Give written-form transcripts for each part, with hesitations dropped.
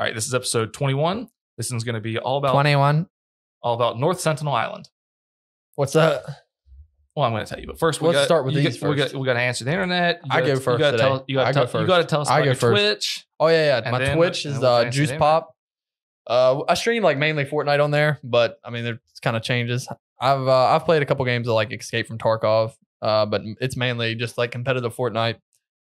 All right, this is episode 21. This one's going to be all about 21. All about North Sentinel Island. What's that? Well, I'm going to tell you, but first Let's start with these first. We got to answer the internet. I go first today. You got to tell us about your Twitch. Oh yeah. My Twitch is Juice Pop. I stream like mainly Fortnite on there, but I mean, there's kind of changes. I've played a couple games of like Escape from Tarkov, but it's mainly just like competitive Fortnite.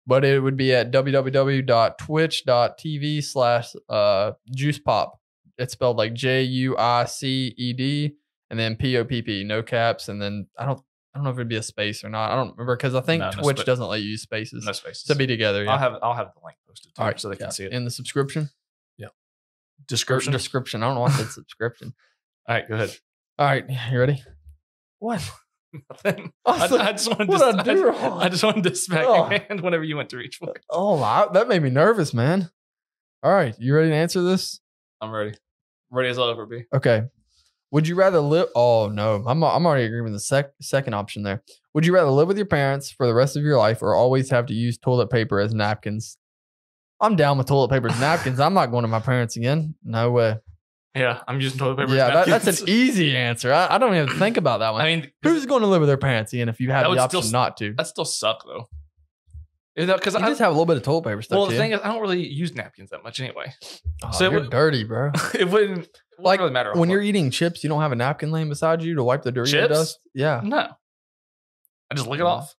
But it would be at www.twitch.tv/juicepop. It's spelled like JUICED and then POPP, no caps, and then I don't know if it'd be a space or not. I don't remember because I think Twitch doesn't let you use spaces. No spaces. To be together. Yeah. I'll have the link posted too, so they can see it in the subscription. Yeah. Description. I don't know why I said subscription. All right, go ahead. All right, you ready? What? Nothing. I just wanted to smack your hand whenever you went to reach for it. Oh, that made me nervous, man. All right, you ready to answer this? I'm ready. Ready as I'll ever be. Okay. Would you rather live? Oh no, I'm already agreeing with the second option there. Would you rather live with your parents for the rest of your life, or always have to use toilet paper as napkins? I'm down with toilet paper as napkins. I'm not going to my parents again. No way. Yeah, I'm using toilet paper. Yeah, that's an easy answer. I don't even think about that one. I mean, who's going to live with their parents, Ian, if you have the option not to? That still suck, though. Because I just have a little bit of toilet paper stuff. Well, the thing is, I don't really use napkins that much anyway. Oh, so you're dirty, bro. It wouldn't really matter. When you're eating chips, you don't have a napkin laying beside you to wipe the Dorito dust? Yeah. No. I just lick it off.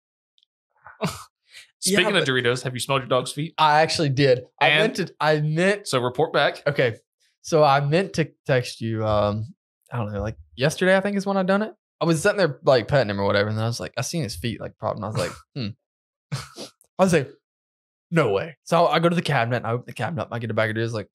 Speaking of Doritos, have you smelled your dog's feet? I actually did. I meant. So report back. Okay. So I meant to text you, I don't know, like yesterday, I think is when I done it. I was sitting there like petting him or whatever. And I was like, I seen his feet like propped. And I was like, I was like, no way. So I go to the cabinet and I open the cabinet up. I get a bag of Doritos like,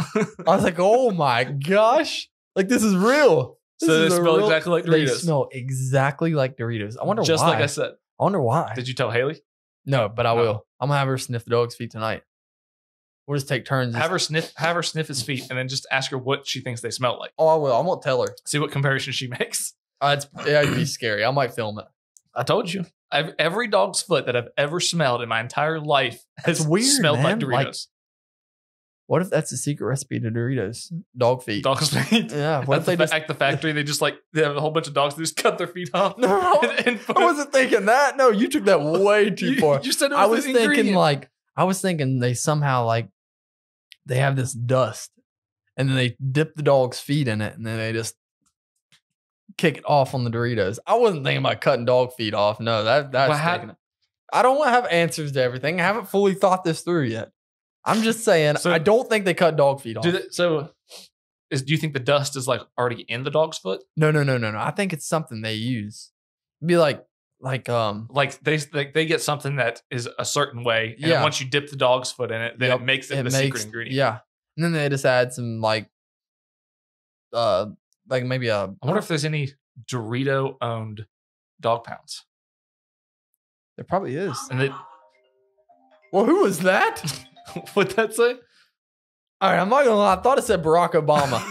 I was like, oh my gosh. Like this is real. So they smell exactly like Doritos. They smell exactly like Doritos. I wonder why. Just like I said. I wonder why. Did you tell Haley? No, but I will. I'm going to have her sniff the dog's feet tonight. We'll just take turns. Have her sniff his feet, and then just ask her what she thinks they smell like. Oh, I will. I won't tell her. See what comparison she makes. It'd be scary. I might film it. I told you. Every dog's foot that I've ever smelled in my entire life has smelled like Doritos. Like, what if that's the secret recipe to Doritos? Dog feet. Dog's feet. Yeah. What if they just at the factory? They just they have a whole bunch of dogs. They just cut their feet off. No, I wasn't thinking that. No, you took that way too far. You said it was I was thinking they somehow they have this dust, and then they dip the dog's feet in it, and then they just kick it off on the Doritos. I wasn't thinking about cutting dog feet off. No, that's taking it. I don't have answers to everything. I haven't fully thought this through yet. I'm just saying, I don't think they cut dog feet off. Do you think the dust is already in the dog's foot? No. I think it's something they use. It'd be they get something that is a certain way, and then once you dip the dog's foot in it, then it makes it the secret ingredient. Yeah, and then they just add some maybe I wonder if there's any Dorito owned dog pounds. There probably is. Well, who was that? What'd that say? All right, I'm not gonna lie. I thought it said Barack Obama.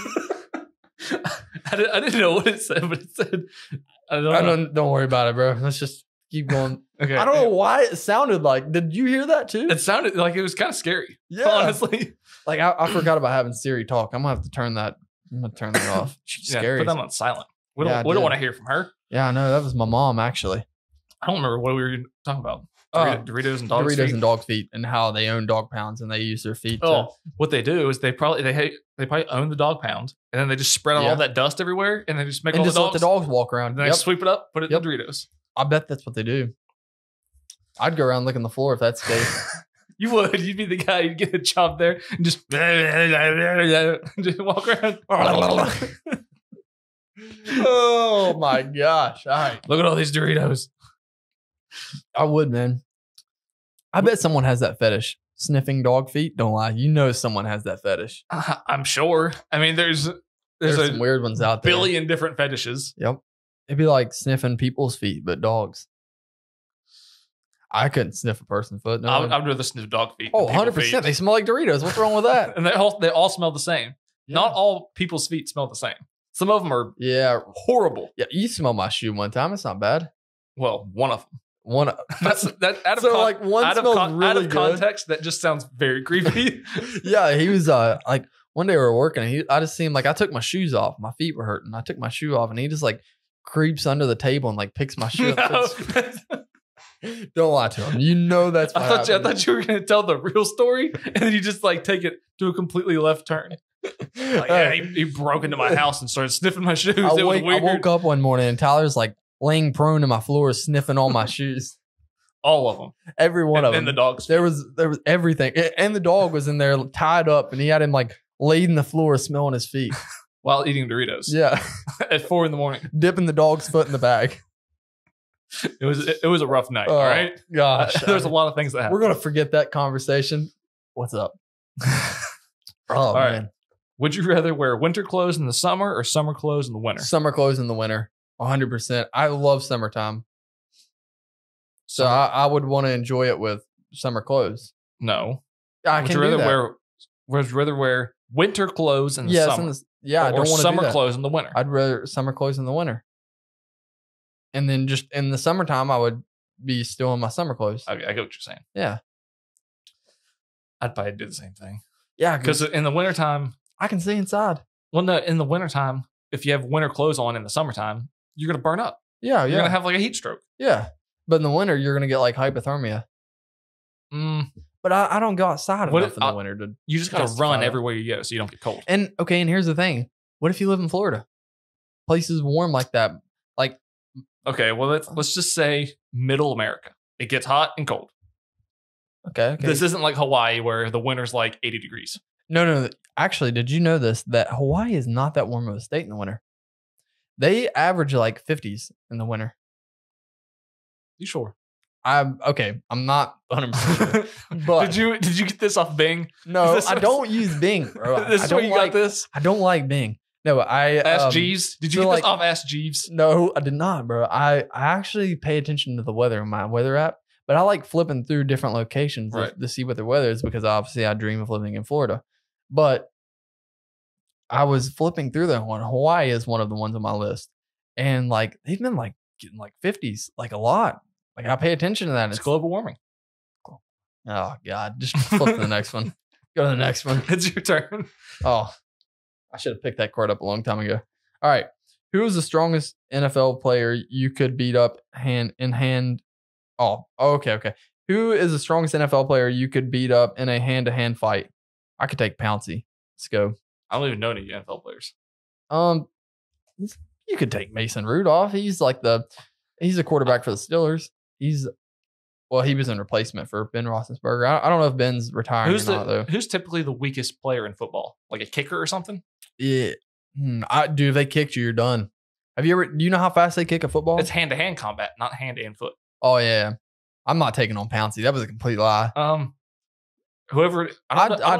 I didn't know what it said, but it said. Don't worry about it, bro. Let's just keep going. Okay. I don't know why it sounded like. Did you hear that too? It sounded like it was kind of scary. Yeah, honestly. I forgot about having Siri talk. I'm gonna have to turn that. I'm gonna turn that off. She's scary. Put that on silent. We don't want to hear from her. Yeah, I know. That was my mom actually. I don't remember what we were talking about. Doritos and dog feet. Doritos and dog feet, and how they own dog pounds and they use their feet. What they do is they probably own the dog pound, and then they just spread out all that dust everywhere, and they just make all the dogs. Let the dogs walk around. And then they sweep it up, put it in the Doritos. I bet that's what they do. I'd go around licking the floor if that's the case. You would. You'd be the guy. You'd get a job there and just walk around. Oh my gosh! All right, look at all these Doritos. I would, man. I bet someone has that fetish. Sniffing dog feet. Don't lie. You know someone has that fetish. I'm sure. I mean, there's some weird ones out there. Billion different fetishes. Yep. It'd be like sniffing people's feet, but dogs. I couldn't sniff a person's foot. No. I'd rather sniff dog feet. Oh, 100%. They smell like Doritos. What's wrong with that? And they all smell the same. Yeah. Not all people's feet smell the same. Some of them are horrible. Yeah, you smelled my shoe one time. It's not bad. Well, one of them. One. That out of So, like, one smells really out of good. context. That just sounds very creepy. Yeah, he was like one day we were working. And I just seen like I took my shoes off. My feet were hurting. I took my shoe off, and he just like creeps under the table and like picks my shoe up. Don't lie to him. You know that's. What I thought you were going to tell the real story, and then you just like take it to a completely left turn. Like, yeah, he broke into my house and started sniffing my shoes. I woke up one morning and Tyler's like laying prone to my floor, sniffing all my shoes. All of them. Every one of them. And the dog's there was everything. And the dog was in there tied up, and he had him like laid in the floor smelling his feet. While eating Doritos. Yeah. At 4 a.m. Dipping the dog's foot in the bag. It was a rough night, all right? Gosh. There's a lot of things that happen. We're going to forget that conversation. What's up? All man. right. Would you rather wear winter clothes in the summer or summer clothes in the winter? Summer clothes in the winter. 100%. I love summertime. So I would want to enjoy it with summer clothes. No. I can do that. Would you rather wear winter clothes in the summer? I don't want to summer do that. clothes in the winter. I'd rather summer clothes in the winter. And then just in the summertime, I would be still in my summer clothes. I get what you're saying. Yeah. I'd probably do the same thing. Yeah. Because in the wintertime, I can see inside. Well, no, in the wintertime, if you have winter clothes on in the summertime, you're going to burn up. Yeah. You're going to have like a heat stroke. Yeah. But in the winter, you're going to get like hypothermia. But I don't go outside enough in the winter. You just got to run everywhere you go so you don't get cold. And here's the thing. What if you live in Florida? Places warm like that. Like, okay, well, let's just say middle America. It gets hot and cold. Okay. This isn't like Hawaii where the winter's like 80 degrees. No. Actually, did you know this? That Hawaii is not that warm of a state in the winter. They average like 50s in the winter. You sure? I'm not 100% sure. But did you get this off Bing? No, I don't use Bing, bro. This is where you got this? I don't like Bing. No, Ask Jeeves. Did you get this off Ask Jeeves? No, I did not, bro. I actually pay attention to the weather in my weather app, but I like flipping through different locations to see what the weather is because obviously I dream of living in Florida. But I was flipping through that one. Hawaii is one of the ones on my list, and like they've been like getting like 50s, like a lot. Like I pay attention to that. It's global warming. Oh God, just flip to the next one. Go to the next one. It's your turn. Oh, I should have picked that card up a long time ago. All right. Who is the strongest NFL player you could beat up hand in hand? Oh, okay. Who is the strongest NFL player you could beat up in a hand-to-hand fight? I could take Pouncey. Let's go. I don't even know any NFL players. You could take Mason Rudolph. He's a quarterback for the Steelers. He was in replacement for Ben Roethlisberger. I don't know if Ben's retiring or not, though. Who's typically the weakest player in football? Like a kicker or something? Yeah. Dude, if they kicked you, you're done. Do you know how fast they kick a football? It's hand-to-hand combat, not hand and foot. Oh, yeah. I'm not taking on Pouncey. That was a complete lie. I'd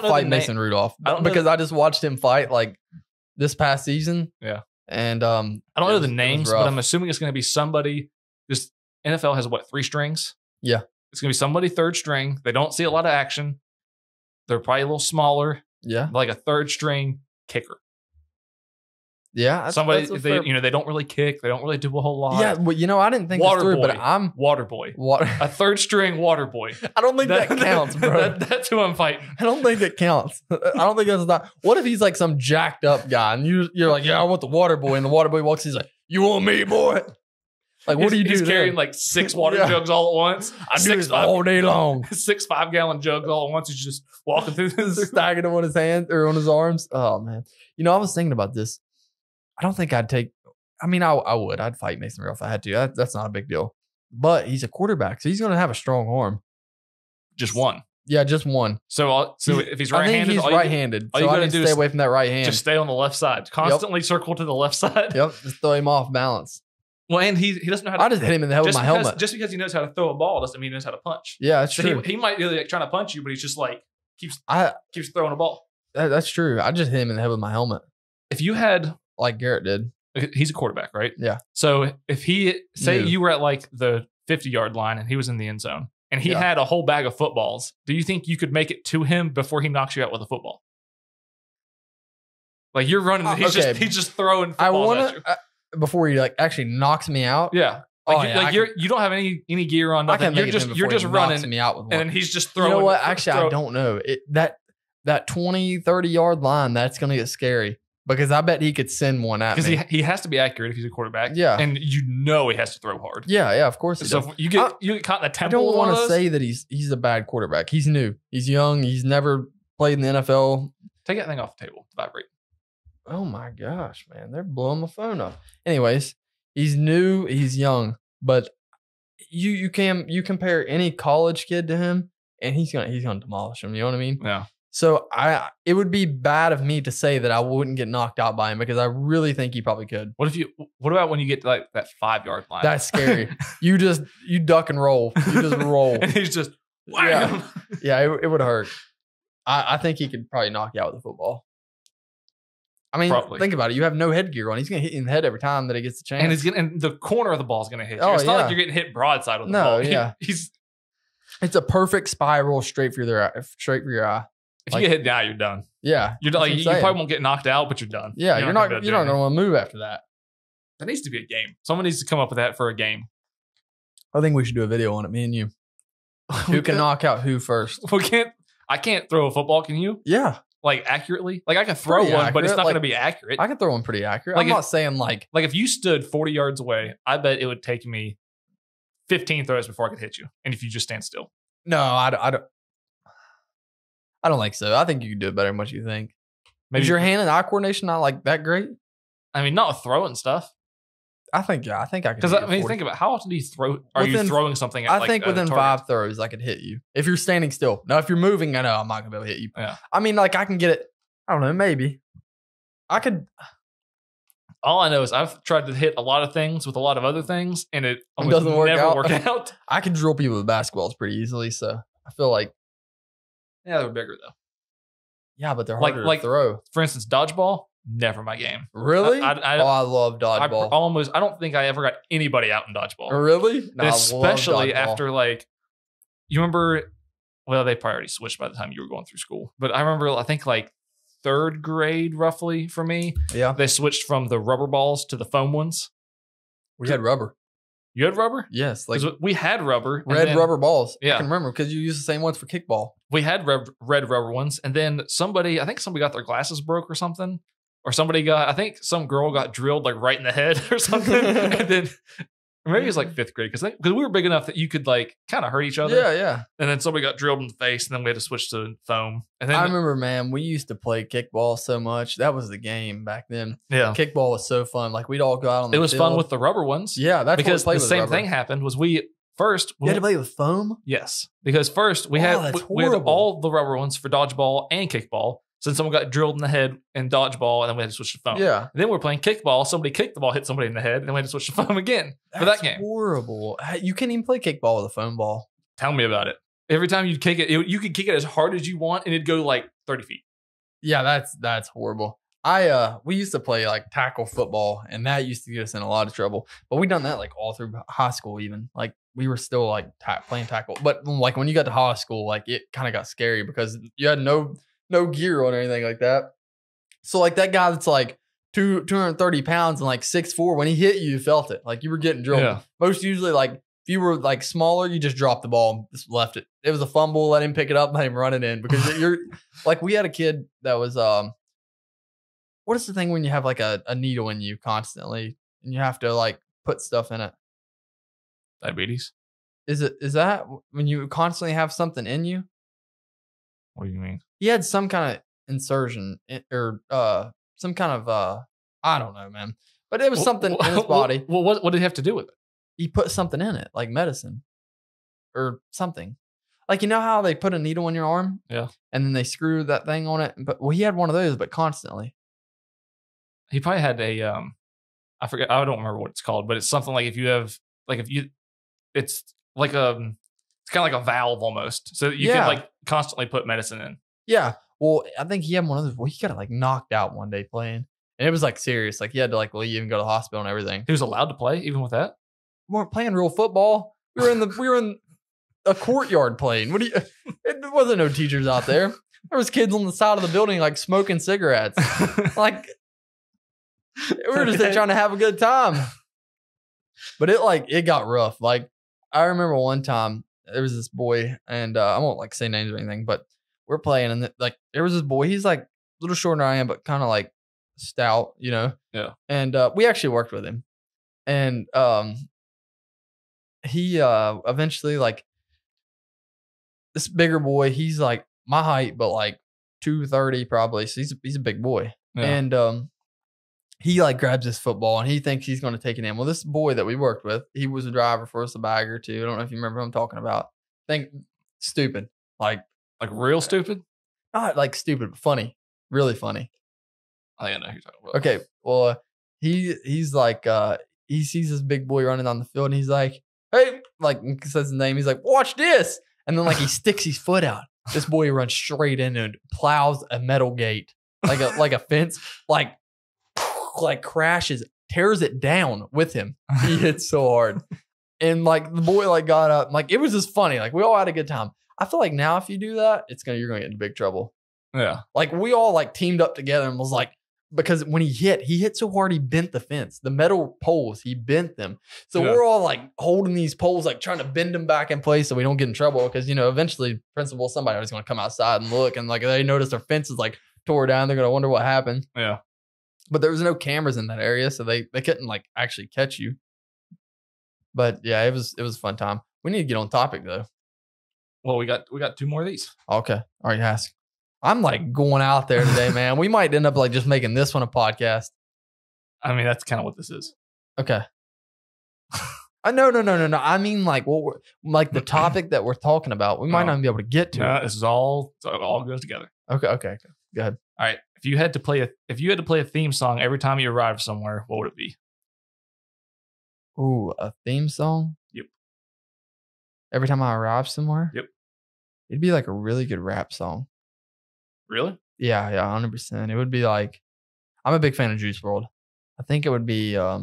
fight Mason Rudolph because I just watched him fight like this past season. Yeah. And I don't know the names, but I'm assuming it's going to be somebody. This NFL has 3 strings? Yeah. It's going to be somebody third string. They don't see a lot of action. They're probably a little smaller. Yeah. Like a third string kicker. Yeah. They don't really kick. They don't really do a whole lot. Yeah. Well, I didn't think this through, but I'm water boy. A third string water boy. I don't think that counts, bro. That's who I'm fighting. I don't think it counts. I don't think that's not. What if he's like some jacked up guy and you're like, yeah, I want the water boy. And the water boy walks, he's like, you want me, boy? Like, what do you do? He's carrying like 6 water jugs all at once. I do this all day long. 6 5-gallon jugs all at once. He's just walking through this. Stacking them on his hands or on his arms. Oh, man. I was thinking about this. I don't think I'd take. I mean, I would. I'd fight Mason Rudolph if I had to. That's not a big deal. But he's a quarterback, so he's going to have a strong arm. Just one. Yeah, just one. So if he's right-handed, I think he's right-handed. So I need to stay away from that right hand. Just stay on the left side. Constantly circle to the left side. Yep. Just throw him off balance. Well, and he doesn't know how to. I just hit him in the head with my helmet. Just because he knows how to throw a ball doesn't mean he knows how to punch. Yeah, that's true. He might be like trying to punch you, but he's just like keeps throwing a ball. That's true. I just hit him in the head with my helmet. If you had like Garrett did. He's a quarterback, right? Yeah. So if you were at like the 50-yard line and he was in the end zone and he had a whole bag of footballs, do you think you could make it to him before he knocks you out with a football? Like you're running, he's just throwing footballs at you. Before he like actually knocks me out. Yeah. You don't have any gear on. Nothing. You're just running. Me out with one. And then he's just throwing. You know what? Actually, I don't know. That 20, 30 yard line, that's going to get scary because I bet he could send one at me. Because he has to be accurate if he's a quarterback. Yeah. And he has to throw hard. Yeah, of course. So if you get caught in the temple. I don't want to say that he's a bad quarterback. He's new. He's young. He's never played in the NFL. Take that thing off the table. Vibrate. Oh my gosh, man. They're blowing my phone up. Anyways, he's new. He's young. But you compare any college kid to him, and he's gonna demolish him. You know what I mean? Yeah. So it would be bad of me to say that I wouldn't get knocked out by him because I really think he probably could. What about when you get to like that 5 yard line? That's scary. you duck and roll. You just roll. And he's just wham. Yeah, it would hurt. I think he could probably knock you out with a football. I mean, think about it. You have no headgear on. He's going to hit you in the head every time that he gets a chance. And the corner of the ball is going to hit you. It's not like you're getting hit broadside with the ball. Yeah. It's a perfect spiral straight for your eye. If you get hit in the eye, you're done. Yeah. You probably won't get knocked out, but you're done. Yeah, you're not going to want to move after that. That needs to be a game. Someone needs to come up with that for a game. I think we should do a video on it, me and you. Who can knock out who first? I can't throw a football, can you? Yeah. Like accurately? Like I can throw one, but it's not going to be accurate. I can throw one pretty accurate. I'm not saying like if you stood 40 yards away, I bet it would take me 15 throws before I could hit you. And if you just stand still. No, I don't think so. I think you can do it better than what you think. Maybe. Is your hand and eye coordination not like that great? I mean, not throwing stuff. I think I could. Because think about how often do you throw? You throwing something? I think within 5 throws, I could hit you if you're standing still. Now, if you're moving, I know I'm not gonna be able to hit you. Yeah. I mean, like I can get it. I don't know. Maybe I could. All I know is I've tried to hit a lot of things with a lot of other things, and it doesn't work work out. I can drill people with basketballs pretty easily, so I feel like. Yeah, they're bigger though. Yeah, but they're harder to throw. For instance, dodgeball. Never my game. Really? I love dodgeball. I don't think I ever got anybody out in dodgeball. Really? No, especially after you remember, well, they probably already switched by the time you were going through school. But I remember, I think 3rd grade roughly for me. Yeah. They switched from the rubber balls to the foam ones. We had rubber. You had rubber? Yes. We had rubber. Red rubber balls. Yeah. I can remember because you used the same ones for kickball. We had red rubber ones. And then I think somebody got their glasses broke or something. Or I think some girl got drilled right in the head or something. And then maybe it was 5th grade because we were big enough that you could kind of hurt each other. Yeah. And then somebody got drilled in the face and then we had to switch to foam. And then I remember, man, we used to play kickball so much. That was the game back then. Yeah. Kickball was so fun. We'd all go out on the field. It was fun with the rubber ones. Yeah, that's because the same thing happened was you had to play with foam? Yes. Because first we had all the rubber ones for dodgeball and kickball. So someone got drilled in the head in dodgeball, and then we had to switch to foam. Yeah. And then we were playing kickball. Somebody kicked the ball, hit somebody in the head, and then we had to switch to foam again for that game. Horrible. You can't even play kickball with a foam ball. Tell me about it. Every time you kick it, you could kick it as hard as you want, and it'd go 30 feet. Yeah, that's horrible. We used to play tackle football, and that used to get us in a lot of trouble. But we done that all through high school, even we were still playing tackle. But when you got to high school, it kind of got scary because you had no gear on or anything like that. So that guy that's 230 pounds and 6'4", when he hit you, you felt it. You were getting drilled. Yeah. Most usually if you were smaller, you just dropped the ball and just left it. It was a fumble, let him pick it up, let him run it in. Because you're we had a kid that was what is the thing when you have a needle in you constantly and you have to put stuff in it? Diabetes? Is that when you constantly have something in you? What do you mean? He had some kind of insertion or some kind of I don't know, man. But it was something in his body. Well, what did he have to do with it? He put something in it, like medicine or something. You know how they put a needle in your arm? Yeah. And then they screw that thing on it. But he had one of those, but constantly. He probably had a I forget. I don't remember what it's called, but it's something if you have it's kind of like a valve almost, so you can constantly put medicine in. Yeah. Well, I think he had one of those. Well, he got knocked out one day playing, and it was serious. He had to leave and go to the hospital and everything. He was allowed to play even with that. We weren't playing real football. We were in a courtyard playing. There wasn't no teachers out there. There was kids on the side of the building smoking cigarettes. We were just trying to have a good time. But it got rough. Like I remember one time there was this boy, and I won't like say names or anything, but we're playing, and like there was this boy. He's like a little shorter than I am, but kind of like stout, you know. Yeah. And we actually worked with him, and he eventually like this bigger boy. He's like my height, but like 230 probably. So he's a big boy, Yeah. and he like grabs his football and he thinks he's going to take it in. Well, this boy that we worked with, he was a driver for us, a bagger too. I don't know if you remember who I'm talking about. Think stupid, like real stupid. not like stupid, but funny, really funny. I think I know who you're talking about. Okay, well, he's like he sees this big boy running on the field and he's like, hey, like says his name. He's like, watch this, and then like he sticks his foot out. This boy runs straight in and plows a metal gate like a fence, like crashes, tears it down with him. He hits so hard. And like the boy like got up, like it was just funny. Like we all had a good time. I feel like now if you do that, you're gonna get in big trouble. Yeah. Like we all like teamed up together and was like, because when he hit so hard he bent the fence. The metal poles, he bent them. So we're all like holding these poles, like trying to bend them back in place so we don't get in trouble. Because eventually principal, somebody was gonna come outside and look, and like they notice their fence is like tore down. They're gonna wonder what happened. Yeah. But there was no cameras in that area, so they couldn't like actually catch you. But yeah, it was a fun time. We need to get on topic though. Well, we got 2 more of these. Okay. All right, ask. I'm like going out there today, man. We might end up like just making this one a podcast. I mean, that's kind of what this is. Okay. No. I mean, like what we're like the topic that we're talking about. We might not be able to get to. No, it. this is all goes together. Okay. Go ahead. All right. If you had to play a theme song every time you arrived somewhere, what would it be? Ooh, a theme song? Yep. Every time I arrive somewhere? Yep. It'd be like a really good rap song. Really? Yeah, 100%. It would be like, I'm a big fan of Juice WRLD. I think it would be, I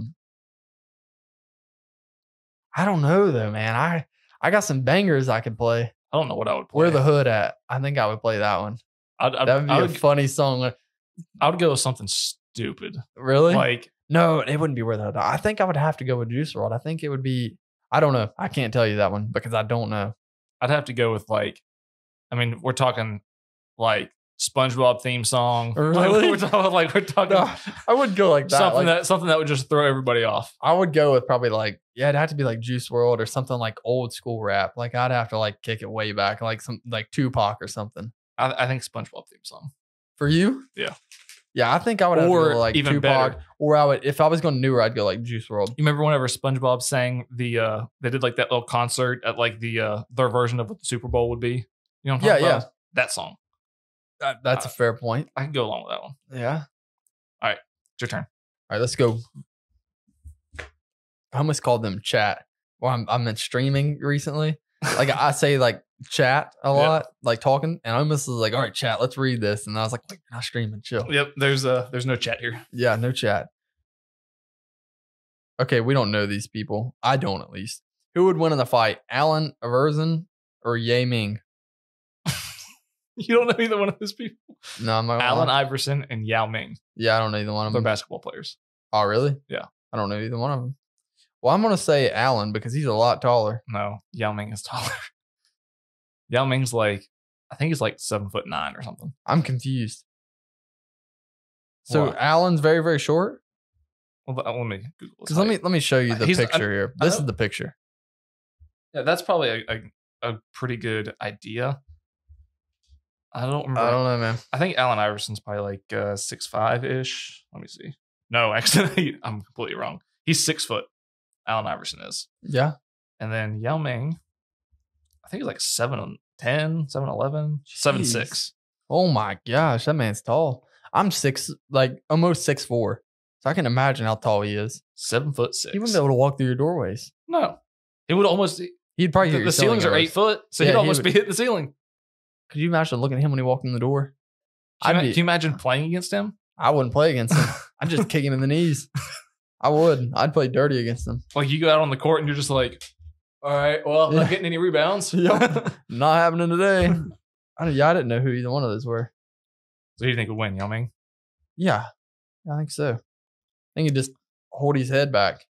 don't know though, man. I got some bangers I could play. I don't know what I would play. Where the Hood At? I think I would play that one. That would be a funny song. I would go with something stupid. Really? Like, no, it wouldn't be Where the Hood At. I think I would have to go with Juice WRLD. I think it would be, I don't know. I can't tell you that one because I don't know. I'd have to go with like, I mean, we're talking like SpongeBob theme song. Really? we're talking. No, I would go like that. Something that would just throw everybody off. I would go with probably like, it'd have to be like Juice WRLD or something like old school rap. Like I'd have to like kick it way back, like some like Tupac or something. I think SpongeBob theme song. For you? Yeah. Yeah, I think I would have to go like even Tupac. better. Or I would, if I was going newer, I'd go like Juice WRLD. You remember whenever SpongeBob sang they did like that little concert at like their version of what the Super Bowl would be? You know what I'm talking about? That song. That's a fair point. I can go along with that one. Yeah. All right. It's your turn. All right, let's go. I almost called them chat. Well, I'm in streaming recently. Like I say like chat a lot, like talking, and I almost was like, all right, chat, let's read this. And I was like, wait, you're not streaming, chill. Yep. There's no chat here. Yeah, no chat. Okay, we don't know these people. I don't, at least. Who would win in the fight? Allen Iverson or Ye Ming? You don't know either one of those people? No, I'm not. Allen Iverson and Yao Ming. Yeah, I don't know either one of They're them. basketball players. Oh, really? Yeah. I don't know either one of them. Well, I'm going to say Allen because he's a lot taller. No, Yao Ming is taller. Yao Ming's like, I think he's like 7'9" or something. I'm confused. So What? Allen's very, very short? Well, let me Google this. Because let me show you the picture here. This is the picture. Yeah, that's probably a pretty good idea. I don't remember. I don't know, man. I think Allen Iverson's probably like 6'5" ish. Let me see. No, actually, I'm completely wrong. He's 6 foot. Allen Iverson is. Yeah. And then Yao Ming, I think he's like 7'10", 7'11", 7'6". Oh my gosh, that man's tall. I'm almost 6'4". So I can imagine how tall he is. 7'6". He wouldn't be able to walk through your doorways. No, it would almost. He'd probably hit The your ceilings are 8 foot, so Yeah, he'd he almost would- be hitting the ceiling. Could you imagine looking at him when he walked in the door? Can you imagine playing against him? I wouldn't play against him. I'd just kick him in the knees. I would. I'd play dirty against him. Like you go out on the court and you're just like, all right, well, I'm not getting any rebounds. Yep. Not happening today. I didn't know who either one of those were. So who do you think would win, Yao Ming? Yeah, I think so. I think he'd just hold his head back.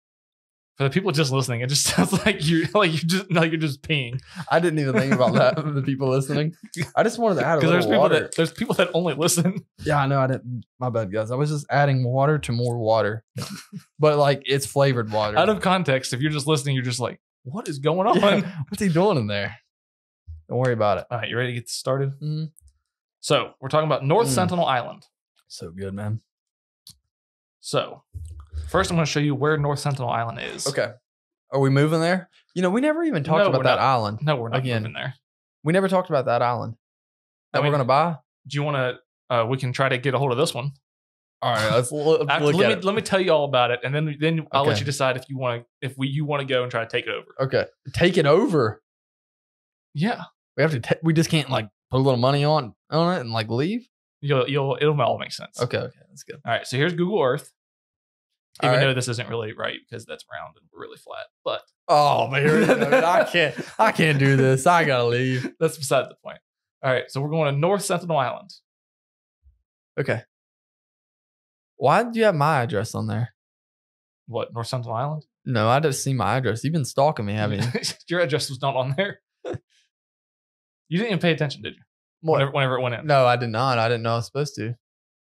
For the people just listening, it just sounds like you're just peeing. I didn't even think about that for the people listening. I just wanted to add a Because little water. there's people that only listen. Yeah, I know. I didn't. My bad, guys. I was just adding water to more water, but like it's flavored water. Out of context, if you're just listening, you're just like, what is going on? Yeah, what's he doing in there? Don't worry about it. All right, you ready to get started? Mm-hmm. So we're talking about North Sentinel Island. So good, man. So first, I'm going to show you where North Sentinel Island is. Okay. Are we moving there? You know, we never even talked about that island. No, we're not moving there. We never talked about that island that we're going to buy. Do you want to? We can try to get a hold of this one. All right, let's look at it. Let me tell you all about it, and then I'll let you decide if you want to go and try to take it over. Okay, take it over. Yeah, we have to. We just can't like put a little money on it and like leave. It'll all make sense. Okay, that's good. All right, so here's Google Earth. Even though this isn't really right because that's round and we're really flat, but man, I can't do this. I gotta leave. That's beside the point. All right, so we're going to North Sentinel Island. Okay. Why did you have my address on there? What, North Sentinel Island? No, I just see my address. You've been stalking me, haven't you? Your address was not on there. You didn't even pay attention, did you? Whenever it went in. No, I did not. I didn't know I was supposed to.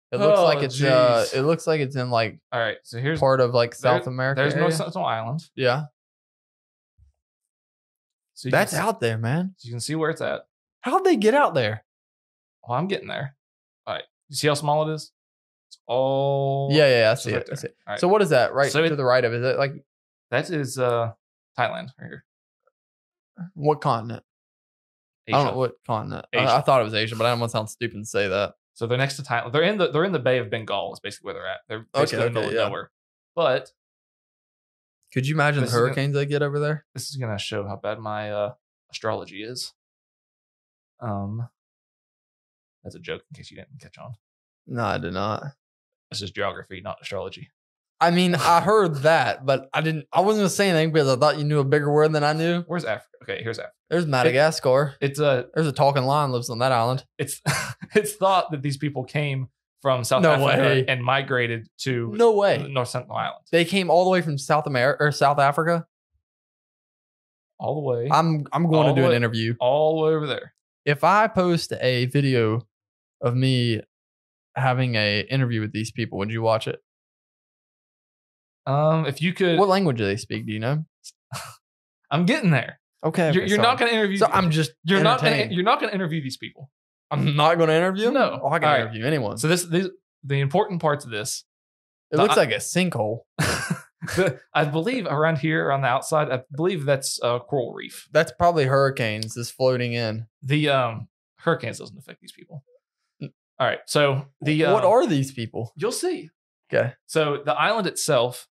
It looks like it's it looks like it's in like all right. So here's part of like South America. There's North Sentinel Island. Yeah. So that's out there, man. So you can see where it's at. How'd they get out there? Well, I'm getting there. All right. You see how small it is? It's all I see it. I see it. Right. So what is that right to the right of it? Is it like that is Thailand right here. What continent? Asia. I don't know what continent. I thought it was Asia, but I don't want to sound stupid and say that. So they're next to Thailand. They're in the Bay of Bengal is basically where they're at. They're basically in the middle of nowhere. But could you imagine the hurricanes they get over there? This is gonna show how bad my astrology is. That's a joke in case you didn't catch on. No, I did not. This is geography, not astrology. I mean, I heard that, but I wasn't gonna say anything because I thought you knew a bigger word than I knew. Where's Africa? Okay, here's Africa. There's Madagascar. There's a talking lion lives on that island. It's thought that these people came from South Africa and migrated to North Sentinel Island. They came all the way from South America or South Africa. All the way. I'm going to do an interview all the way over there. If I post a video of me having a interview with these people, would you watch it? If you could. What language do they speak? Do you know? I'm getting there. Okay. You're not going to interview. So I'm just. You're not going to interview these people. I'm not going to interview them? No. Oh, I can interview anyone. So the important parts of this. It looks like a sinkhole. I believe around here on the outside, I believe that's a coral reef. That's probably hurricanes just floating in. The hurricanes doesn't affect these people. All right. So what are these people? You'll see. Okay. So the island itself.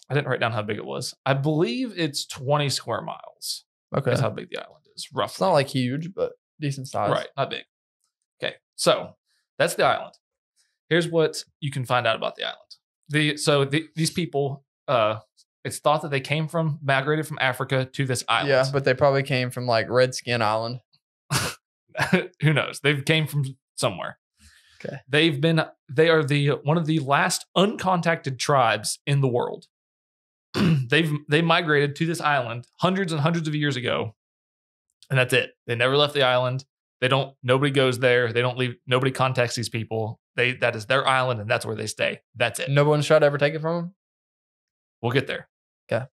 I didn't write down how big it was. I believe it's 20 square miles. Okay. That's how big the island is, roughly. It's not like huge, but decent size. Right, not big. Okay, so that's the island. Here's what you can find out about the island. These people, it's thought that they migrated from Africa to this island. Yeah, but they probably came from like Redskin Island. Who knows? They came from somewhere. Okay. They are one of the last uncontacted tribes in the world. They migrated to this island hundreds and hundreds of years ago, and that's it. They never left the island. Nobody goes there. They don't leave. Nobody contacts these people. That is their island, and that's where they stay. That's it. No one's tried to ever take it from them? We'll get there. Okay.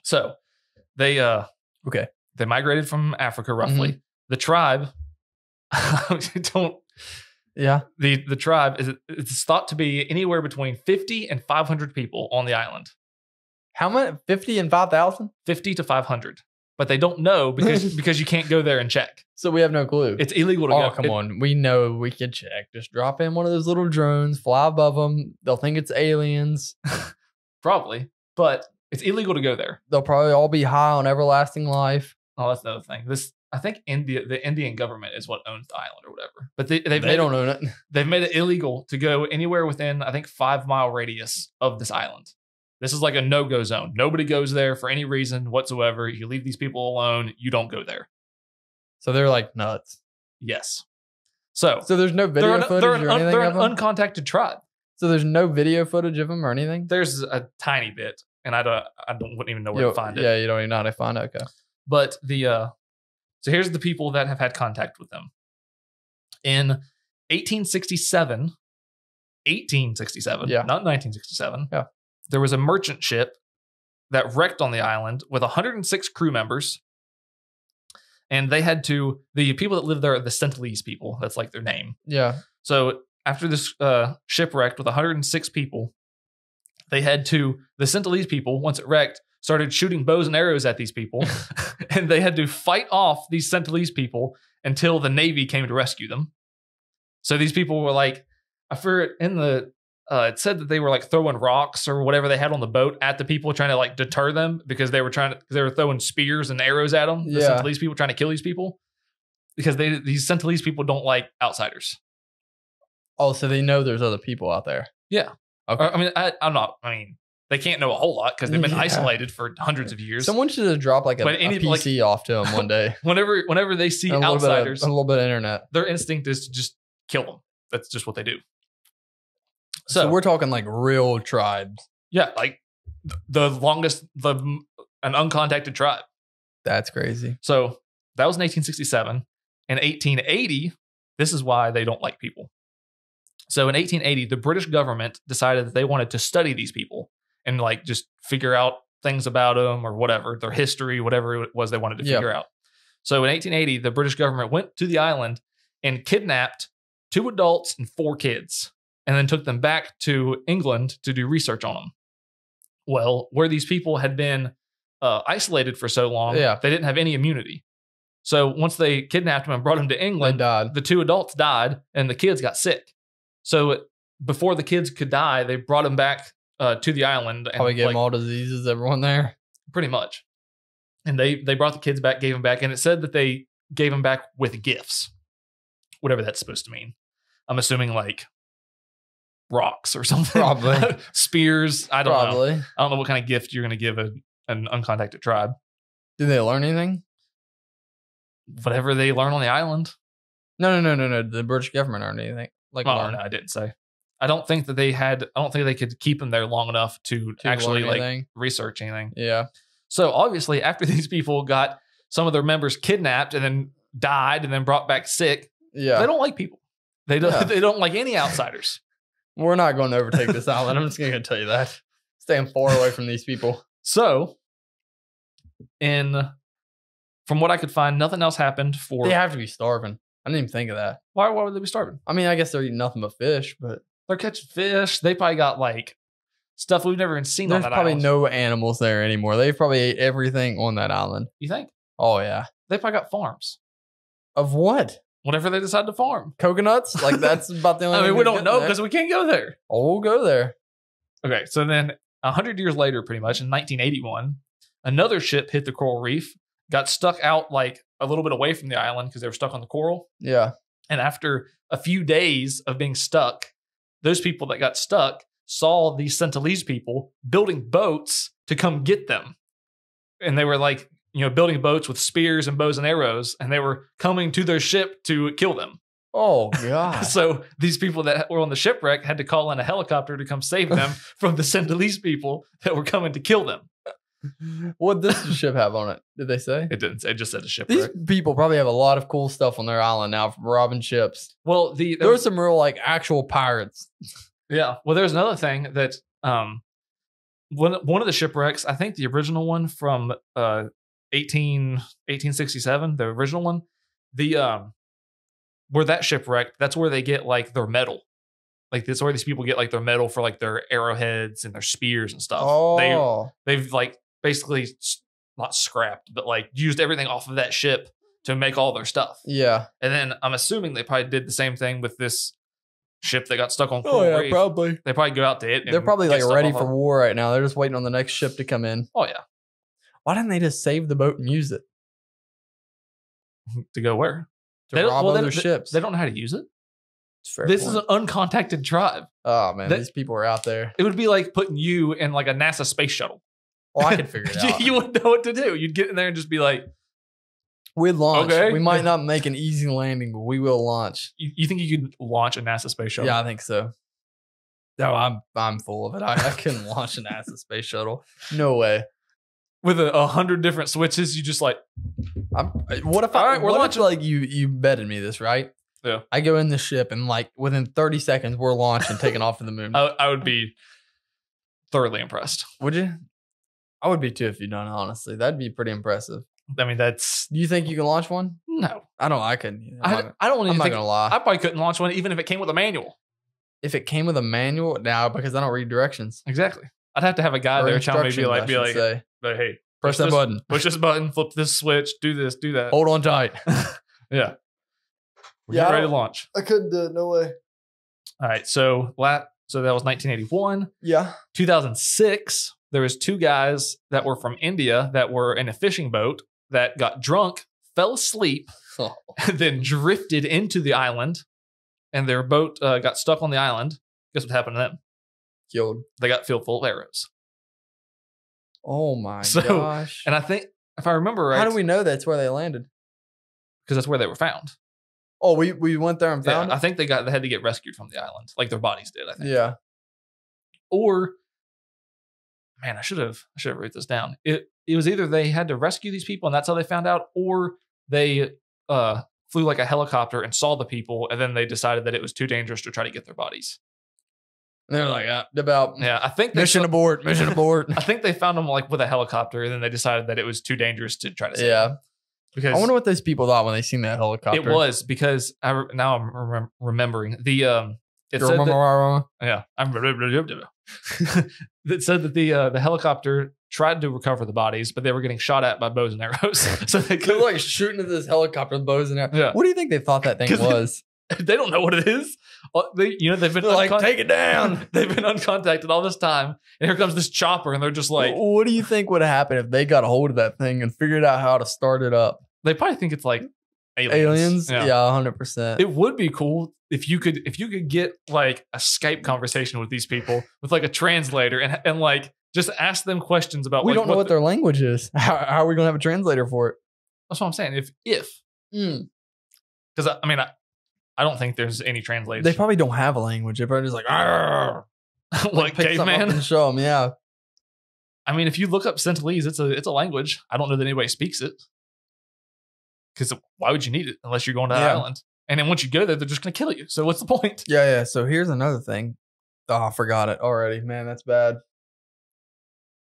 So they migrated from Africa roughly. Mm-hmm. The tribe the tribe it's thought to be anywhere between 50 and 500 people on the island. How many? 50 and 5,000? 50 to 500. But they don't know because you can't go there and check. So we have no clue. It's illegal to go. Oh, come on. We know we can check. Just drop in one of those little drones, fly above them. They'll think it's aliens. Probably. But it's illegal to go there. They'll probably all be high on everlasting life. Oh, that's another thing. I think the Indian government is what owns the island or whatever. But they don't own it. They've made it illegal to go anywhere within, I think, 5-mile radius of this island. This is like a no-go zone. Nobody goes there for any reason whatsoever. You leave these people alone. You don't go there. So they're like nuts. Yes. So there's no video footage or anything they're of them? an uncontacted tribe. So there's no video footage of them or anything? There's a tiny bit. and wouldn't even know where to find it. Yeah, you don't even know how to find it. Okay. But so here's the people that have had contact with them. In 1867, not 1967, there was a merchant ship that wrecked on the island with 106 crew members. And they had to, the people that live there are the Sentinel people. That's like their name. Yeah. So after this shipwrecked with 106 people, they had to, the Sentinel people, once it wrecked, started shooting bows and arrows at these people. And they had to fight off these Sentinel people until the Navy came to rescue them. So these people were like, I forget in the, it said that they were like throwing rocks or whatever they had on the boat at the people, trying to like deter them because they were throwing spears and arrows at them. The Sentinelese people trying to kill these people because these Sentinelese people don't like outsiders. Oh, so they know there's other people out there. Yeah. Okay. I mean, they can't know a whole lot because they've been isolated for hundreds of years. Someone should have dropped like a PC off to them one day. Whenever they see outsiders, a little bit of internet, their instinct is to just kill them. That's just what they do. So we're talking like real tribes. Yeah, like the longest, an uncontacted tribe. That's crazy. So that was in 1867. In 1880, this is why they don't like people. So in 1880, the British government decided that they wanted to study these people and like just figure out things about them or whatever, their history, whatever it was they wanted to figure out. So in 1880, the British government went to the island and kidnapped 2 adults and 4 kids. And then took them back to England to do research on them. Well, where these people had been isolated for so long, they didn't have any immunity. So once they kidnapped them and brought them to England, the 2 adults died and the kids got sick. So before the kids could die, they brought them back to the island. And probably gave them all diseases, everyone there. Pretty much. And they brought the kids back, gave them back. And it said that they gave them back with gifts, whatever that's supposed to mean. I'm assuming like rocks or something. Probably. Spears. I don't know. I don't know what kind of gift you're going to give an uncontacted tribe. Did they learn anything? Whatever they learn on the island. No. The British government learned anything. No, I didn't say. I don't think they could keep them there long enough to actually like research anything. Yeah. So obviously after these people got some of their members kidnapped and then died and then brought back sick, they don't like people. They don't like any outsiders. We're not going to overtake this island. I'm just going to tell you that. Staying far away from these people. So, from what I could find, nothing else happened for... They have to be starving. I didn't even think of that. Why would they be starving? I mean, I guess they're eating nothing but fish, but... They're catching fish. They probably got, like, stuff we've never even seen on that island. There's probably no animals there anymore. They probably ate everything on that island. You think? Oh, yeah. They probably got farms. Of what? Whatever they decide to farm. Coconuts? Like, that's about the only I mean, we don't know because we can't go there. Oh, we'll go there. Okay, so then 100 years later, pretty much, in 1981, another ship hit the coral reef, got stuck out like a little bit away from the island because they were stuck on the coral. Yeah. And after a few days of being stuck, those people that got stuck saw these Sentinelese people building boats to come get them. And they were like, building boats with spears and bows and arrows, and they were coming to their ship to kill them. Oh, God. So these people that were on the shipwreck had to call in a helicopter to come save them from the Sentinelese people that were coming to kill them. What did this ship have on it? Did they say? It didn't. It just said a shipwreck. These people probably have a lot of cool stuff on their island now from robbing ships. Well, there were some real, like, actual pirates. Yeah. Well, there's another thing that one of the shipwrecks, I think the original one from 1867, the original one, where that shipwrecked, that's where they get like their metal. Like that's where these people get like their metal for like their arrowheads and their spears and stuff. Oh. They've like basically not scrapped, but like used everything off of that ship to make all their stuff. Yeah. And then I'm assuming they probably did the same thing with this ship that got stuck on Coral Reef. Probably. They probably go out to it. They're probably like ready for war right now. They're just waiting on the next ship to come in. Oh yeah. Why didn't they just save the boat and use it? To go where? To rob other ships. They don't know how to use it. This is an uncontacted tribe. Oh man, these people are out there. It would be like putting you in like a NASA space shuttle. Oh, I could figure it out. You wouldn't know what to do. You'd get in there and just be like, we'd launch. Okay. We might not make an easy landing, but we will launch. You think you could launch a NASA space shuttle? Yeah, I think so. No, I'm full of it. I couldn't launch an NASA space shuttle. No way. With 100 different switches, you just like, What if All right, we're what if, launching. like you betted me this, right? Yeah. I go in the ship and like within 30 seconds we're launched and taking off to the moon. I would be thoroughly impressed. Would you? I would be too if you'd done it, honestly. That'd be pretty impressive. I mean, that's Do you think you can launch one? no. I couldn't. I don't even I'm not think gonna lie. I probably couldn't launch one even if it came with a manual. If it came with a manual, now because I don't read directions. Exactly. I'd have to have a guy Or there telling me, instructions, I should say. hey, Press push that this- button. push this button, flip this switch, do this, do that. Hold on tight. Yeah. We're Yeah, I ready to don't- launch. I couldn't do it. No way. All right. So that was 1981. Yeah. 2006, there was 2 guys that were from India that were in a fishing boat that got drunk, fell asleep, and then drifted into the island, and their boat got stuck on the island. Guess what happened to them? Killed. They got filled full of arrows. Oh my So- gosh. And I think, if I remember right, How do we know that's where they landed? because that's where they were found. Oh, we went there and Yeah, found I think they had to get rescued from the island, like their bodies did. I it? think. Yeah. Or, man, I should have wrote this down. It was either they had to rescue these people and that's how they found out, or they flew like a helicopter and saw the people, and then they decided that it was too dangerous to try to get their bodies. They're like, about Yeah, I think mission abort, mission abort. I think they found them like with a helicopter, and then they decided that it was too dangerous to try to save Yeah. them. Because I wonder what those people thought when they seen that helicopter. it was because now I'm remembering the it said that, yeah, that said that the helicopter tried to recover the bodies, but they were getting shot at by bows and arrows. So they They're could like shooting at this helicopter with bows and arrows. Yeah. What do you think they thought that thing 'Cause was? they don't know what it is. Well, they've been They're like, take it down. They've been uncontacted all this time, and here comes this chopper, and they're just like, What do you think would happen if they got a hold of that thing and figured out how to start it up? they probably think it's like Aliens? Yeah, 100%. It would be cool if you could get like a Skype conversation with these people with like a translator and like just ask them questions about. We like, don't know what their language is. How are we going to have a translator for it? That's what I'm saying. If because I mean I don't think there's any translation. They probably don't have a language. They're probably just like, "Arr!" like Pick something up caveman. and show them. Yeah. I mean, if you look up Sentinelese, it's a language. I don't know that anybody speaks it. Because why would you need it unless you're going to that Yeah. island? And then once you go there, they're just going to kill you. So what's the point? Yeah. So here's another thing. Oh, I forgot it already. Man, that's bad.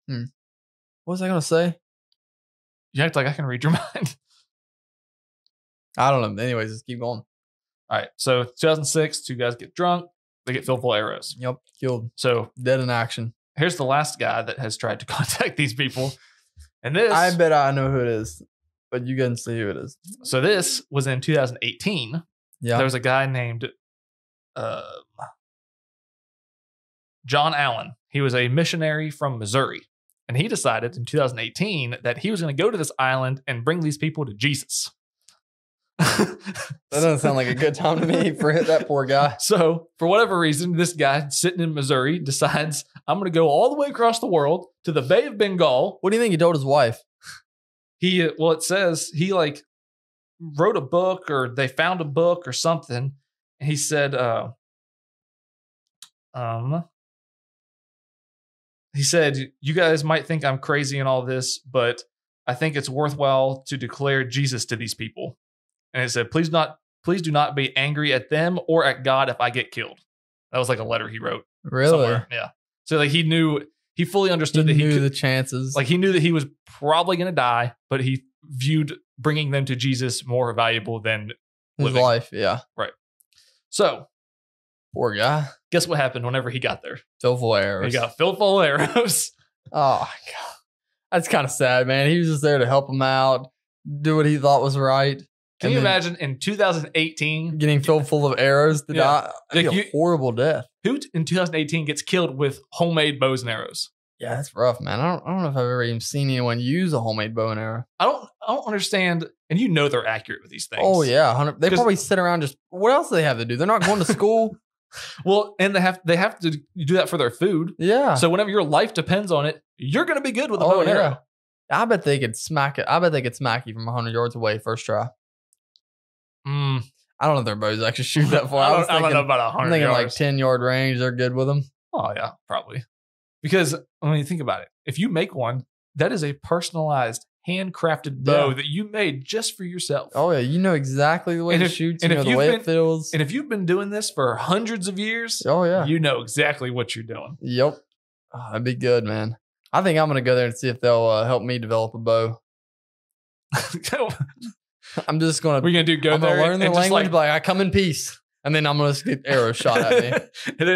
What was I going to say? You act like I can read your mind. I don't know. Anyways, just keep going. All right. So 2006, 2 guys get drunk. They get filled full of arrows. Yep. Killed. So Dead in action. here's the last guy that has tried to contact these people. And this, I bet I know who it is, but you can see who it is. so this was in 2018. Yeah. There was a guy named John Allen. He was a missionary from Missouri. And he decided in 2018 that he was going to go to this island and bring these people to Jesus. That doesn't sound like a good time to me for that poor guy. So, for whatever reason, this guy sitting in Missouri decides, I'm going to go all the way across the world to the Bay of Bengal. What do you think he told his wife? It says he like wrote a book, or they found a book or something. And he said, you guys might think I'm crazy and all this, but I think it's worthwhile to declare Jesus to these people. And it said, please do not be angry at them or at God if I get killed. That was like a letter he wrote. Really? Somewhere. Yeah. So like he fully understood that He he knew could, the chances. like he knew that he was probably going to die, but he viewed bringing them to Jesus more valuable than his living. life. Yeah. So Poor guy. guess what happened whenever he got there? Filled full of arrows. He got filled full of arrows. Oh, God. That's kind of sad, man. He was just there to help him out, do what he thought was right. Can you imagine in 2018 getting filled full of arrows to Yeah. die? That'd Like be a horrible death. who in 2018 gets killed with homemade bows and arrows? Yeah, that's rough, man. I don't know if I've ever even seen anyone use a homemade bow and arrow. I don't understand. And you know they're accurate with these things. Oh yeah, 100. They 'Cause- probably sit around just. What else do they have to do? They're not going to school. Well, and they have to do that for their food. Yeah. So whenever your life depends on it, you're going to be good with a bow Oh and yeah. arrow. I bet they could smack it. I bet they could smack you from 100 yards away first try. I don't know if their bows actually shoot that far. I don't know about 100 I'm thinking yards. like 10-yard range. They're good with them. Oh, yeah, probably. Because when you think about it, if you make one, that is a personalized, handcrafted bow that you made just for yourself. Oh, yeah. You know exactly the way it shoots. You know the way it feels. And if you've been doing this for hundreds of years, you know exactly what you're doing. Yep. Oh, that'd be good, man. I think I'm going to go there and see if they'll help me develop a bow. I'm just going to... We're going to go there learn their language, like I come in peace. And then I'm going to get arrows shot at me. But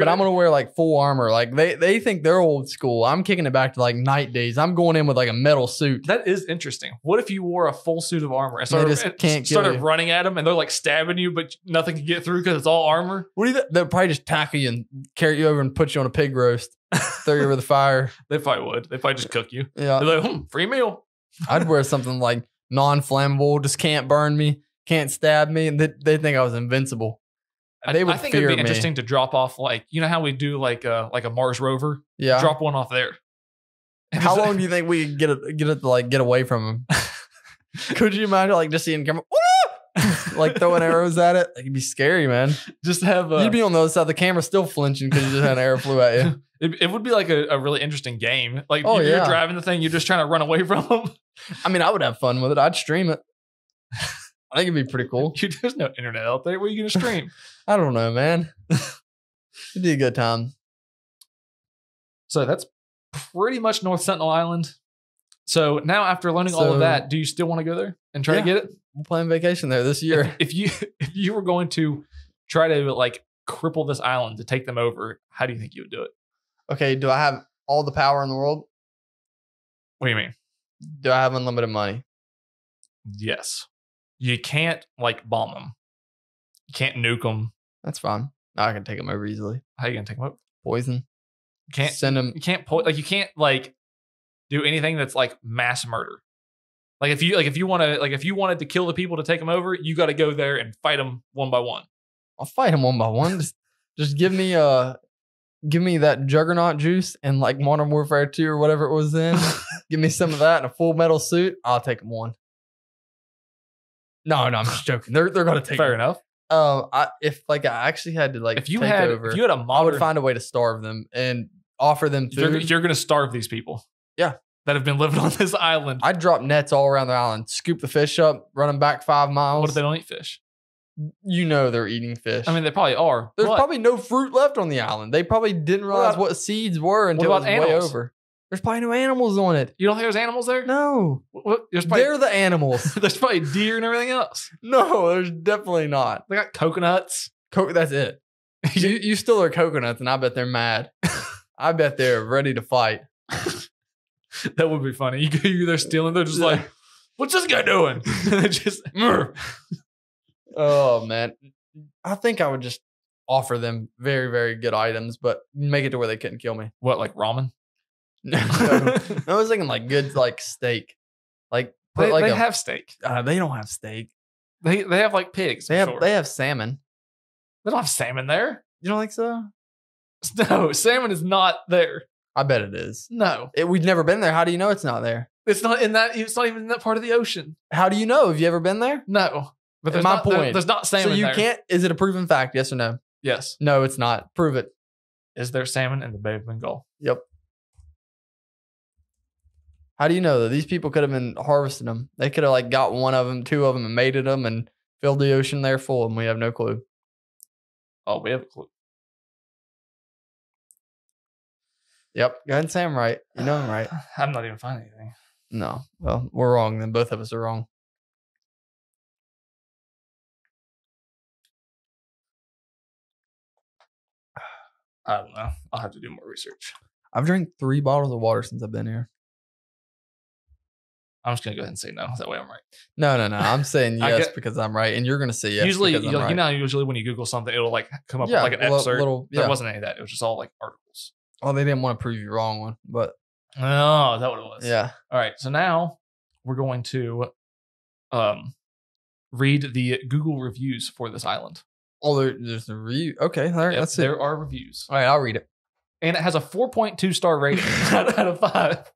I'm going to wear like full armor. Like they think they're old school. I'm kicking it back to like night days. I'm going in with like a metal suit. That is interesting. What if you wore a full suit of armor and started running at them and they're like stabbing you, but nothing can get through because it's all armor? What do you think? They'll probably just tackle you and carry you over and put you on a pig roast. Throw you over the fire. They probably would. They probably just cook you. Yeah. They're like, free meal. I'd wear something like non-flammable, just can't burn me, can't stab me. And they think I was invincible. They would I think fear it'd be me. interesting to drop off, like, you know how we do like a Mars rover? Yeah. Drop one off there. How long do you think we could get away from them? Could you imagine like just seeing camera, like throwing arrows at it? Like, it'd be scary, man. Just have you'd be on the other side of the camera still flinching because you just had an arrow flew at you. It would be like a really interesting game. Like you're driving the thing, you're just trying to run away from them. I mean, I would have fun with it. I'd stream it. I think it'd be pretty cool. There's no internet out there. Where are you going to stream? I don't know, man. It'd be a good time. So that's pretty much North Sentinel Island. So now after learning all of that, do you still want to go there and try to get it? We'll plan vacation there this year. If you were going to try to like cripple this island to take them over, how do you think you would do it? Okay, do I have all the power in the world? What do you mean? Do I have unlimited money? Yes. You can't like bomb them. You can't nuke them. That's fine. I can take them over easily. How are you gonna take them over? Poison. You can't send them. You can't you can't like do anything that's like mass murder. Like if you wanted to kill the people to take them over, you got to go there and fight them one by one. I'll fight them one by one. Just give me that juggernaut juice and like Modern Warfare 2 or whatever it was in. Give me some of that in a full metal suit. I'll take them one. No, I'm just joking. They're gonna take. Fair enough. If I actually had to like if you take had over, if you had a modern, I would find a way to starve them and offer them food. You're gonna starve these people. Yeah, that have been living on this island. I'd drop nets all around the island, scoop the fish up, run them back 5 miles. What if they don't eat fish? You know they're eating fish. I mean, they probably are. There's probably no fruit left on the island. They probably didn't realize what seeds were until it was way over. There's probably no animals on it. You don't think there's animals there? No. They're the animals. There's probably deer and everything else. No, there's definitely not. They got coconuts. That's it. you steal their coconuts, and I bet they're mad. I bet they're ready to fight. That would be funny. You're there stealing. They're just like, what's this guy doing? And they just, oh, man. I think I would just offer them very, very good items, but make it to where they couldn't kill me. What, like ramen? No, I was thinking like good like steak. Like they have steak. They don't have steak. They have like pigs. They have salmon. They don't have salmon there. You don't think so? No, salmon is not there. I bet it is. No, we've never been there. How do you know it's not there? It's not in that. It's not even in that part of the ocean. How do you know? Have you ever been there? No, but there's my point. There's not salmon. So you there. can't. Is it a proven fact? Yes or no? Yes. No, it's not. Prove it. Is there salmon in the Bay of Bengal? Yep. How do you know that these people could have been harvesting them? They could have like got one of them, 2 of them, and mated them and filled the ocean there full, and we have no clue. Oh, we have a clue. Yep. Go ahead and say I'm right. You know I'm right. I'm not even finding anything. No. Well, we're wrong. Then both of us are wrong. I don't know. I'll have to do more research. I've drank 3 bottles of water since I've been here. I'm just gonna go ahead and say no. That way I'm right. No. I'm saying yes because I'm right, and you're gonna say yes. Usually, because I'm right. You know, usually when you Google something, it'll like come up with like an excerpt. There wasn't any of that. It was just all like articles. Oh, they didn't want to prove you wrong one, but oh, is that what it was? Yeah. All right. So now we're going to read the Google reviews for this island. Oh, there's a review. Okay, all right. Yep, Let's see. There are reviews. All right, I'll read it. And it has a 4.2 star rating out of 5.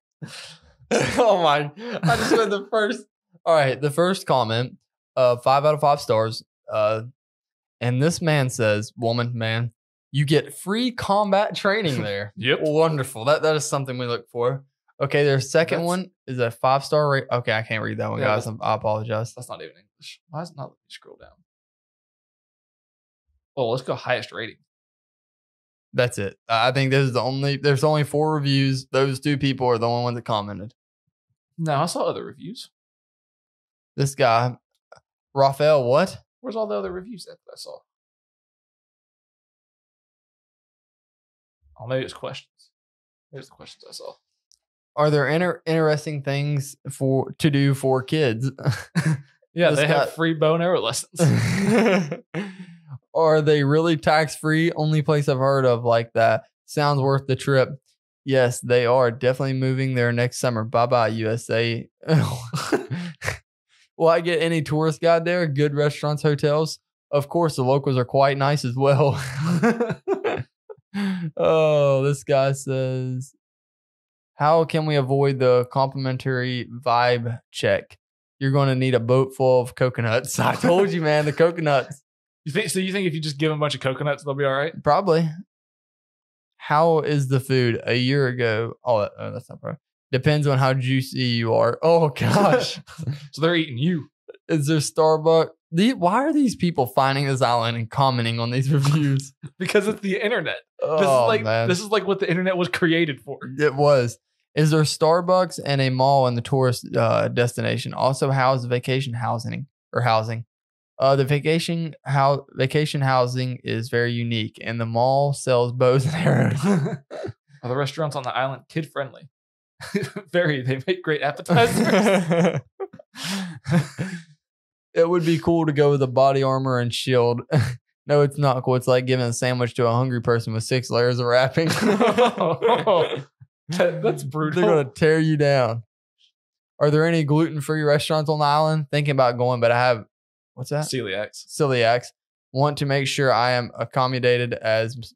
Oh my! I just read the first. All right, the first comment. 5 out of 5 stars. And this man says, woman, man, you get free combat training there. Yep. Wonderful. That is something we look for. Okay, their second one is a 5-star rate. Okay, I can't read that one, guys. I apologize. That's not even English. Why is it not letting me scroll down? Oh, let's go highest rating. That's it. I think there's only 4 reviews. Those 2 people are the only ones that commented. No, I saw other reviews. This guy, Raphael, what? Where's all the other reviews that I saw? Oh, maybe it's questions. Here's the questions I saw. Are there interesting things to do for kids? Yeah, they have free bow and arrow lessons. Are they really tax-free? Only place I've heard of like that. Sounds worth the trip. Yes, they are. Definitely moving there next summer. Bye-bye, USA. Will I get any tourist guide there? Good restaurants, hotels? Of course, the locals are quite nice as well. Oh, this guy says, how can we avoid the complimentary vibe check? You're going to need a boat full of coconuts. I told you, man, the coconuts. You think if you just give them a bunch of coconuts, they'll be all right? Probably. How is the food? A year ago. Oh, that's not right. Depends on how juicy you are. Oh, gosh. So they're eating you. Is there Starbucks? Why are these people finding this island and commenting on these reviews? Because it's the internet. Oh, This is like what the internet was created for. It was. Is there Starbucks and a mall in the tourist destination? Also house vacation housing or housing. The vacation housing is very unique, and the mall sells bows and arrows. Are the restaurants on the island kid friendly? Very. They make great appetizers. It would be cool to go with a body armor and shield. No, it's not cool. It's like giving a sandwich to a hungry person with 6 layers of wrapping. That's brutal. They're going to tear you down. Are there any gluten-free restaurants on the island? Thinking about going, but I have, what's that? Celiacs. Want to make sure I am accommodated as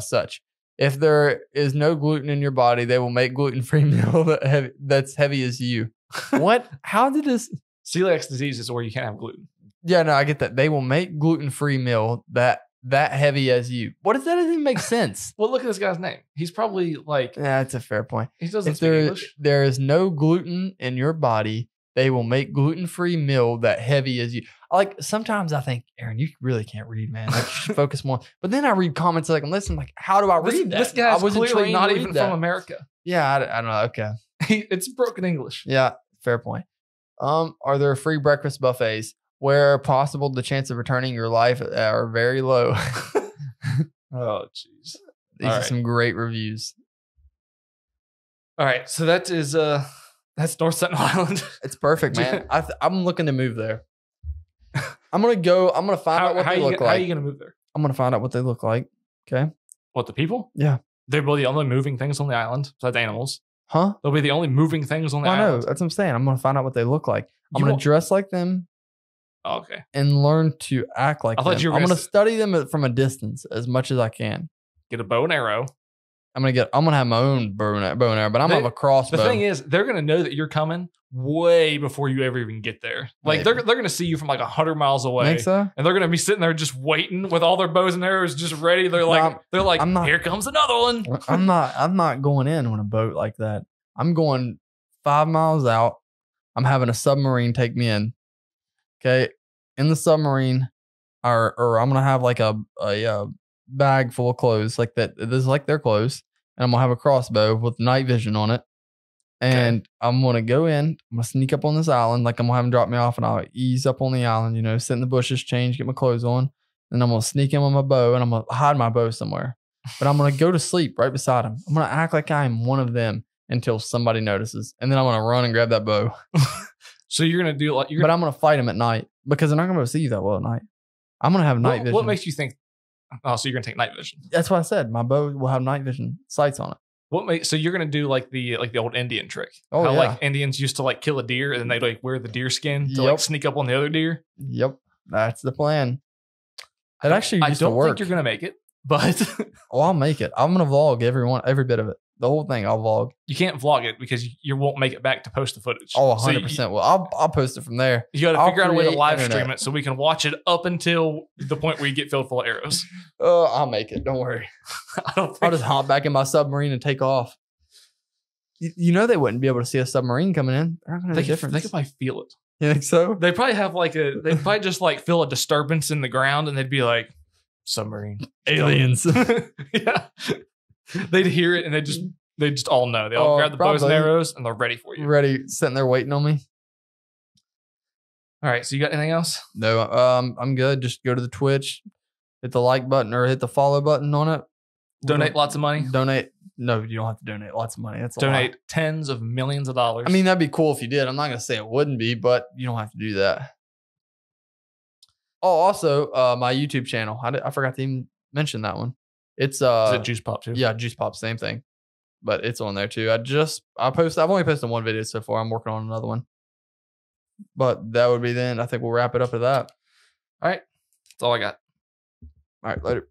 such. If there is no gluten in your body, they will make gluten-free meal that's heavy as you. What? How did this? Celiac disease is where you can't have gluten. Yeah, no, I get that. They will make gluten-free meal that heavy as you. What does that even make sense? Well, look at this guy's name. He's probably like... Yeah, that's a fair point. He doesn't speak English. There is no gluten in your body, they will make gluten-free meal that heavy as you. Like, sometimes I think, Aaron, you really can't read, man. Like, you should focus more. But then I read comments like, listen, like, how do I read that? This guy's clearly trained not even from America. Yeah, I don't know. Okay. It's broken English. Yeah, fair point. Are there free breakfast buffets? Where possible, the chance of returning your life are very low. Oh, jeez. These are some great reviews. All right, so that's North Sentinel Island. It's perfect, man. I'm looking to move there. I'm gonna find out what they look like. How are you gonna move there? I'm gonna find out what they look like. Okay. What, the people? Yeah. They're the only moving things on the island besides animals. Huh? They'll be the only moving things on the island. I know. That's what I'm saying. I'm gonna find out what they look like. I'm gonna dress like them. Oh, okay. And learn to act like them. I'm gonna study them from a distance as much as I can. Get a bow and arrow. I'm gonna have my own bow and arrow, but I'm gonna have a crossbow. The thing is, they're gonna know that you're coming way before you ever even get there. Like they're gonna see you from like 100 miles away. Think so? And they're gonna be sitting there just waiting with all their bows and arrows just ready. They're like, here comes another one. I'm not going in on a boat like that. I'm going 5 miles out. I'm having a submarine take me in. Okay. In the submarine, or I'm gonna have like a bag full of clothes like that. This is like their clothes, and I'm gonna have a crossbow with night vision on it. And I'm gonna go in. I'm gonna sneak up on this island, like I'm gonna have them drop me off, and I'll ease up on the island. You know, sit in the bushes, change, get my clothes on, and I'm gonna sneak in with my bow, and I'm gonna hide my bow somewhere. But I'm gonna go to sleep right beside him. I'm gonna act like I am one of them until somebody notices, and then I'm gonna run and grab that bow. So you're gonna do like, but I'm gonna fight him at night because they're not gonna be able to see you that well at night. I'm gonna have night vision. What makes you think? Oh, so you're gonna take night vision? That's what I said. My bow will have night vision sights on it. So you're gonna do like the old Indian trick? Oh, how yeah. Like Indians used to like kill a deer and then they like wear the deer skin to like sneak up on the other deer. Yep, that's the plan. That actually used to work. I don't think you're gonna make it, but I'll make it. I'm gonna vlog every bit of it. The whole thing, I'll vlog. You can't vlog it because you won't make it back to post the footage. Oh, So 100%. Well, I'll post it from there. you got to figure out a way to create live internet. stream it so we can watch it up until the point where you get filled full of arrows. I'll make it. Don't worry. I don't I'll think just hop back in my submarine and take off. You know they wouldn't be able to see a submarine coming in. They're not going to know the difference. they could probably feel it. You think so? They probably have they probably just like feel a disturbance in the ground and they'd be like, submarine. Aliens. Yeah. They'd hear it and they just all know. They all grab the bows and probably. arrows and they're ready for you. Ready, sitting there waiting on me. All right. So you got anything else? No, I'm good. Just go to the Twitch, hit the like button or hit the follow button on it. Donate lots of money. Donate. No, you don't have to donate lots of money. That's a lot. Donate tens of millions of dollars. I mean, that'd be cool if you did. I'm not going to say it wouldn't be, but you don't have to do that. Oh, also, my YouTube channel. I forgot to even mention that one. It's is it Juice Pop too? Yeah, Juice Pop, same thing. But it's on there too. I've only posted one video so far. I'm working on another one. But that would be then. I think we'll wrap it up at that. All right. That's all I got. All right, later.